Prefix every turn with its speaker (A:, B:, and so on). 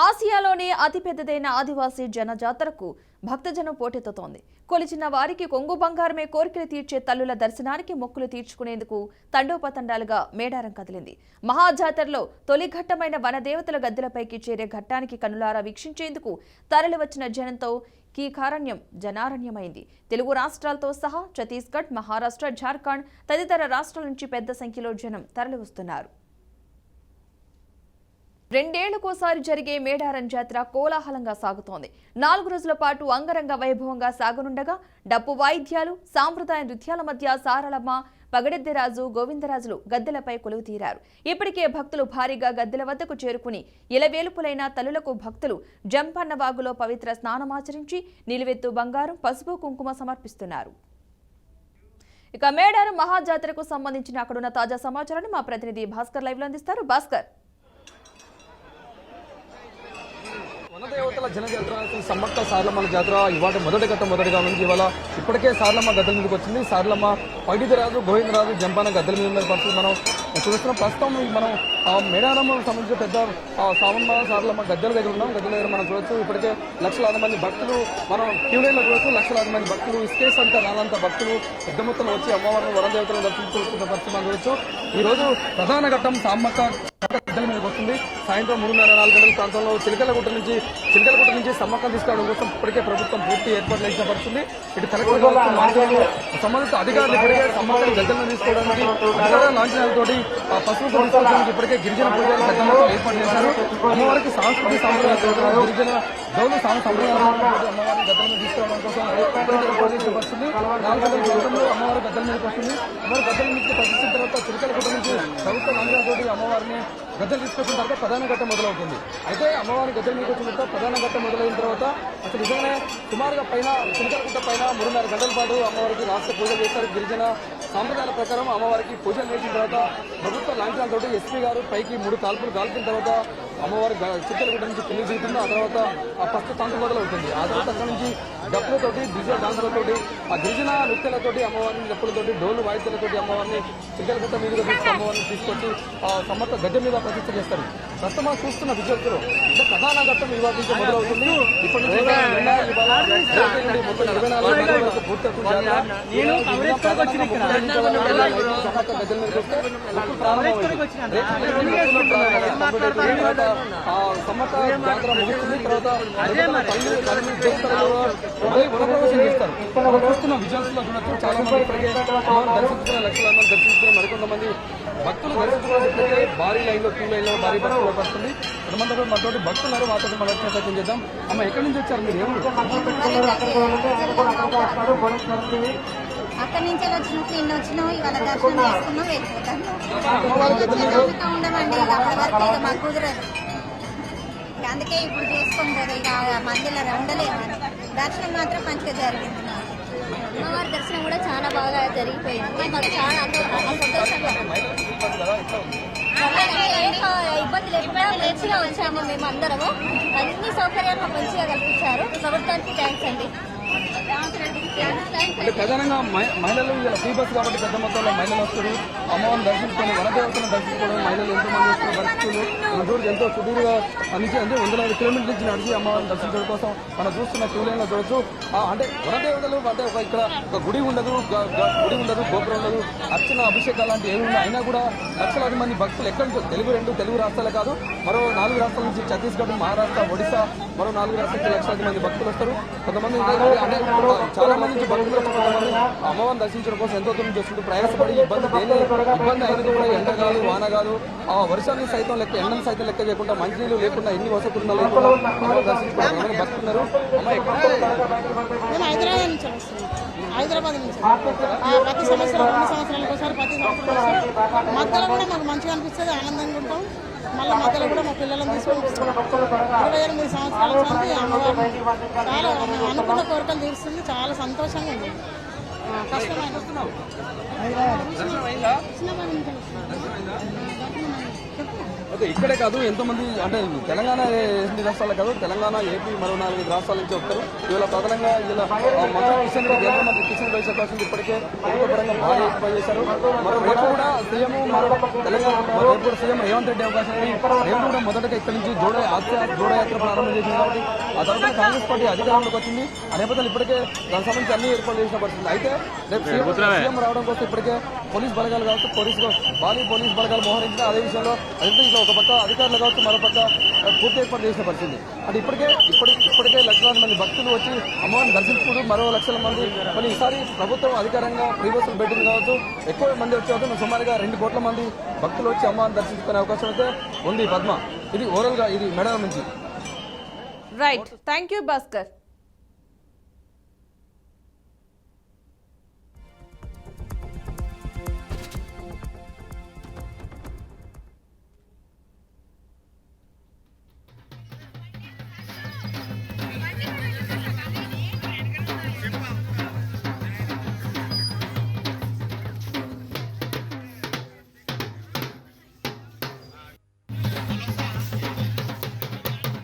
A: ఆసియాలోనే అతిపెద్దదైన ఆదివాసీ జనజాతరకు భక్తజనం పోటెత్తుతోంది. కొలిచిన వారికి కొంగు బంగారమే కోరికలు తీర్చే తల్లుల దర్శనానికి మొక్కులు తీర్చుకునేందుకు తండోపతండాలుగా మేడారం కదిలింది. మహాజాతరలో తొలి ఘట్టమైన వనదేవతల గద్దెలపైకి చేరే ఘట్టానికి కనులారా వీక్షించేందుకు తరలివచ్చిన జనంతో కీకారణ్యం జనారణ్యమైంది. తెలుగు రాష్ట్రాలతో సహా ఛత్తీస్గఢ్, మహారాష్ట్ర, జార్ఖండ్ తదితర రాష్ట్రాల నుంచి పెద్ద సంఖ్యలో జనం తరలివస్తున్నారు. రెండేళ్లకోసారి జరిగే మేడారం జాతర కోలాహలంగా సాగుతోంది. 4 రోజుల పాటు అంగరంగ వైభవంగా సాగనుండగా డప్పు వాయిద్యాలు, సాంప్రదాయ నృత్యాల మధ్య సారలమ్మ, పగడెద్దిరాజు, గోవిందరాజులు గద్దెలపై కొలువు తీరారు. ఇప్పటికే భక్తులు భారీగా గద్దెల వద్దకు చేరుకుని ఇలవేలుపులైన తల్లులకు భక్తులు జంపన్న వాగులో పవిత్ర స్నానమాచరించి నిలువెత్తు బంగారం, పసుపు, కుంకుమ సమర్పిస్తున్నారు. ఇక మేడారం మహాజాతరకు సంబంధించిన అక్కడున్న తాజా సమాచారాన్ని మా ప్రతినిధి భాస్కర్ లైవ్ లో అందిస్తారు. భాస్కర్,
B: వనదేవతల జనజాతర సమ్మక్క సారలమ్మ జాతర ఇవాళ మొదటి ఘట్టం నుంచి ఇవాళ ఇప్పటికే సారలమ్మ గద్దెల మీదకి వచ్చింది. సారలమ్మ, పగిడిరాజు, గోవిందరాజు, జంపాన గద్దెల మీద పరిస్థితి మనం చూస్తున్నాం. ప్రస్తుతం మనం మేడారం సంబంధించిన పెద్ద సారలమ్మ గద్దెల దగ్గర ఉన్నాం. గద్దెల దగ్గర మనం చూడొచ్చు ఇప్పటికే లక్షలాది మంది భక్తులు మనం క్యూలైన్లో చూడొచ్చు. లక్షలాది మంది భక్తులు ఇస్కేస్ అంతా రానంత భక్తులు పెద్ద మొత్తంలో వచ్చి అమ్మవారిని వనదేవతలను దర్శించుకుంటున్న పరిస్థితి మనం చూడొచ్చు. ఈ రోజు ప్రధాన ఘట్టం సామ్మక్క గద్దెల మీదకి వస్తుంది. సాయంత్రం 3:30-4 గంటల ప్రాంతంలో చిలకలగుట్ట నుంచి సమ్మక్కం తీసుకురావడం కోసం ఇప్పటికే ప్రభుత్వం పూర్తి ఏర్పాట్లు చేసిన పరిస్థితుంది. ఇటు కలెక్టర్ సంబంధిత అధికారులు ఇప్పటికే సమ్మక్కం గద్దెలను తీసుకోవడానికి లాంఛనాలతోటి పశువులు తీసుకోవడానికి ఇప్పటికే గిరిజన పూజలు గద్దెలను ఏర్పాటు చేశారు. అమ్మవారికి సాంస్కృతిక సాంప్రదాయాలు గిరిజన గౌలు సాంప్రదాయాలు అమ్మవారిని గద్దెలను తీసుకురావడం కోసం ఏర్పాటు చేసిన పరిస్థితుంది. 4 గంటల ప్రాంతంలో అమ్మవారి గద్దెల మీదకి వస్తుంది. అమ్మవారి గద్దెల నుంచి ప్రతిష్ఠించిన తర్వాత చిలకలగుట్ట నుంచి ప్రభుత్వ లాంఛనాలతోటి అమ్మవారిని గద్దెలు తీసుకొచ్చిన తర్వాత ప్రధాన ఘట్టం మొదలవుతుంది. అయితే అమ్మవారి గద్దెల మీదకి వచ్చిన తర్వాత ప్రధాన ఘట్టం మొదలైన తర్వాత అసలు నిజంగానే సుమారుగా చిలకలగుట్ట పైన 3:30 గంటల పాటు అమ్మవారికి రాష్ట్ర పూజలు చేస్తారు. గిరిజన సాంప్రదాయాల ప్రకారం అమ్మవారికి పూజలు చేసిన తర్వాత ప్రభుత్వ లాంఛనాలతో ఎస్పీ గారు పైకి 3 కాల్పులు కాల్పిన తర్వాత అమ్మవారి చిలకలగుట్ట నుంచి కింది దిగుతుంది. ఆ తర్వాత ఫస్ట్ తంతు మొదలవుతుంది. ఆ తర్వాత అక్కడ నుంచి డప్పులతోటి, డిజిటల్ డాన్సులతోటి, ఆ గిరిజన నృత్యాలతోటి అమ్మవారిని, డప్పులతోటి, డోలు వాయిద్యాలతోటి అమ్మవారిని చిలకలగుట్ట మీదుగా అమ్మవారిని తీసుకొచ్చి సమ్మక్క గద్దె మీద ప్రతిష్ఠ చేస్తారు. ప్రస్తుతం మనం చూస్తున్న విజయోత్సవం అంటే ప్రధాన ఘట్టం ఇవాళ నుంచి మొదలవుతుంది. ఇప్పటి నుంచి మొత్తం 24 గంటల వరకు పూర్తవుతుంది. సమ్మక్క గద్దెల మీదకి వస్తే సమ్మక్క జాతర ముగుస్తుంది. తర్వాత వనప్రవేశం చేస్తారు. మనం చూస్తున్న విజయోత్సవంలో చూడొచ్చు చాలా మంది ఇప్పటికే దర్శించుకున్న లక్షలాది మంది దర్శించుకున్న మరికొంతమంది భక్తులు దర్శించుకున్నట్లయితే భారీ లైన్లో క్యూ లైన్లో భారీ భక్తులు పడుతుంది. కొంతమంది మనతోటి భక్తున్నారు, మాతో మనం ప్రయత్నం చేద్దాం. అమ్మ, ఎక్కడి నుంచి వచ్చారు మీరు?
C: అక్కడి నుంచి వచ్చినాం ఇవాళ దర్శనం చేసుకున్నాం, వెళ్ళిపోతాం. ఉండమండి అప్పటి వరకు ఇక మాకు కుదరదు. అందుకే ఇప్పుడు చేసుకోం కదా, ఇక మందిలో ఉండలేము. దర్శనం మాత్రం మంచిగా జరిగింది. అమ్మవారి దర్శనం కూడా చాలా బాగా జరిగిపోయింది. మాకు చాలా సంతోషంగా ఇబ్బంది లేకుండా మంచిగా వచ్చాము. మేము అందరము అన్ని సౌకర్యాలు మాకు మంచిగా కల్పించారు. ప్రభుత్వానికి థ్యాంక్స్ అండి.
B: అంటే ప్రధానంగా మహిళలు ఇలా ఫ్రీ బస్ కాబట్టి పెద్ద మొత్తంలో మహిళలు వస్తారు. అమ్మవారిని దర్శించుకొని వనదేవతలను దర్శించుకోవడం మహిళలు ఎంతోమంది వస్తున్న పరిస్థితులు ఎంతో సుదూరుగా నుంచి అంటే 100 కిలోమీటర్ల నుంచి నడిచి అమ్మవారిని దర్శించడం కోసం మనం చూస్తున్న క్యూ లైన్లో చూడొచ్చు. అంటే వనదేవతలు అంటే ఇక్కడ ఒక గుడి ఉండదు, గోపురం ఉండదు, అర్చన, అభిషేకాలు లాంటి ఏమి ఉన్నాయి. అయినా కూడా లక్షలాది మంది భక్తులు ఎక్కడి నుంచో తెలుగు రాష్ట్రాలే కాదు, మరో 4 రాష్ట్రాల నుంచి ఛత్తీస్గఢ్, మహారాష్ట్ర, ఒడిశా, మరో 4 రాష్ట్రాల నుంచి లక్షలాది మంది భక్తులు వస్తారు. కొంతమంది అంటే చాలా మంది నుంచి భక్తులు అమ్మవారిని దర్శించడం కోసం ఎంతో దూరం చేస్తుంటూ ప్రయాసపడి ఇబ్బంది అయినది కూడా ఎండ కాదు, వాన కాదు, ఆ వర్షాన్ని సైతం లెక్క, ఎండను సైతం లెక్క చేయకుండా, మంచినీళ్ళు లేకుండా, ఎన్ని వసతులు లేకుండా అమ్మవారిని దర్శించుకోవడం భక్తున్నారు. అమ్మ,
D: హైదరాబాద్ నుంచి ప్రతి సంవత్సరం 2 సంవత్సరాలకు ఒకసారి ప్రతి సంవత్సరం మధ్యలో కూడా మాకు మంచిగా అనిపిస్తుంది, ఆనందంగా ఉంటాం. మళ్ళీ మధ్యలో కూడా మా పిల్లలను తీసుకొని 28 సంవత్సరాల నుంచి అమ్మవారు చాలా మేము అనుకున్న కోరికలు తీరుస్తుంది. చాలా సంతోషంగా ఉంది. కష్టమైన
B: ఓకే, ఇక్కడే కాదు ఎంతో మంది అంటే తెలంగాణ 8 రాష్ట్రాలు కాదు, తెలంగాణ, ఏపీ మరో 4 రాష్ట్రాల నుంచి వస్తారు. ఇవాళ ప్రధానంగా ఇలా మంత్రి కిషన్ రెడ్డి, కేంద్ర మంత్రి కిషన్ రెడ్డి చెప్పాల్సింది ఇప్పటికే ప్రభుత్వ పరంగా భారీ ఎక్కువ చేశారు. మరో రేపు కూడా సీఎం తెలంగాణ రేపు కూడా సీఎం రేవంత్ రెడ్డి అవకాశం ఉంది. రేపు కూడా మొదటగా ఇక్కడి నుంచి జోడయాత్ర ప్రారంభం చేసింది కాబట్టి ఆ తర్వాత కాంగ్రెస్ పార్టీ అధికారంలోకి వచ్చింది. ఆ నేపథ్యంలో ఇప్పటికే దానికి సంబంధించి అన్ని ఏర్పాట్లు చేసిన పరిస్థితి. అయితే రేపు సీఎం రావడం కోసం ఇప్పటికే పోలీస్ బలగాలు కావచ్చు, పోలీస్ బలగాలు మోహరించిన అదే విషయంలో అదే ఒక పక్క అధికారులు కావచ్చు, మరో పక్క పూర్తి ఏర్పాటు చేసిన పరిస్థితి. అంటే ఇప్పటికే లక్షలాది మంది భక్తులు వచ్చి అమ్మవారిని దర్శించుకుంటూ మరో లక్షల మంది మళ్ళీ ఈసారి ప్రభుత్వం అధికారంగా ఫ్రీ బస్సులు పెట్టింది కావచ్చు, ఎక్కువ మంది వచ్చే సుమారుగా 2 కోట్ల మంది భక్తులు వచ్చి అమ్మవారిని దర్శించుకునే అవకాశం అయితే ఉంది. పద్మ, ఇది ఓవరాల్గా ఇది మేడారం నుంచి.
A: Right, thank you Bhaskar.